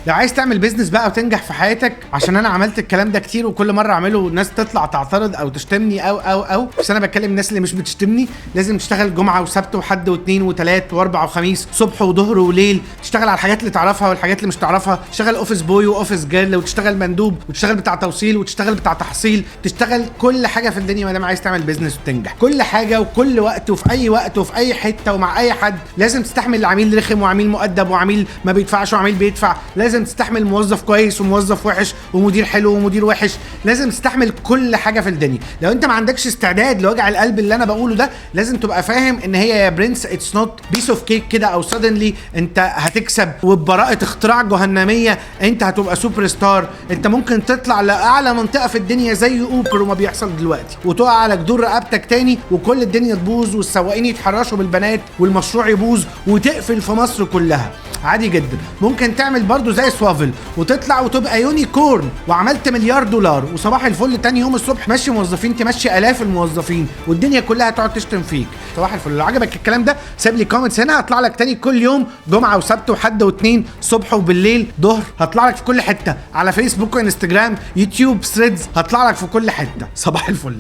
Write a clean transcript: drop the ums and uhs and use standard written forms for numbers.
لو عايز تعمل بيزنس بقى وتنجح في حياتك، عشان انا عملت الكلام ده كتير وكل مره اعمله ناس تطلع تعترض او تشتمني او بس انا بتكلم الناس اللي مش بتشتمني. لازم تشتغل جمعه وسبت وحد واثنين وثلاث واربع وخميس، صبح وظهر وليل. تشتغل على الحاجات اللي تعرفها والحاجات اللي مش تعرفها. تشتغل اوفيس بوي واوفيس جيرل، وتشتغل مندوب، وتشتغل بتاع توصيل، وتشتغل بتاع تحصيل. تشتغل كل حاجه في الدنيا ما دام عايز تعمل بيزنس وتنجح. كل حاجه وكل وقت وفي اي وقت وفي اي حته ومع اي حد. لازم تستحمل عميل رخم وعميل مؤدب وعميل ما بيدفعش وعميل بيدفع. لازم تستحمل موظف كويس وموظف وحش ومدير حلو ومدير وحش. لازم تستحمل كل حاجه في الدنيا. لو انت ما عندكش استعداد لوجع القلب اللي انا بقوله ده، لازم تبقى فاهم ان هي يا برنس اتس نوت بيس اوف كيك كده او سادنلي انت هتكسب وببراءه اختراع جهنميه انت هتبقى سوبر ستار. انت ممكن تطلع لاعلى منطقه في الدنيا زي اوبر وما بيحصل دلوقتي، وتقع على جدور رقبتك تاني وكل الدنيا تبوظ والسواقين يتحرشوا بالبنات والمشروع يبوظ وتقفل في مصر كلها. عادي جدا. ممكن تعمل برضو زي سوافل وتطلع وتبقى يونيكورن وعملت مليار دولار، وصباح الفل تاني يوم الصبح ماشي موظفين تمشي الاف الموظفين والدنيا كلها تقعد تشتم فيك. صباح الفل. لو عجبك الكلام ده سيب لي كومنتس هنا، هطلع لك تاني كل يوم جمعه وسبت وحد واثنين، صبح وبالليل ظهر. هطلع لك في كل حته على فيسبوك وانستجرام يوتيوب ثريدز، هطلع لك في كل حته. صباح الفل.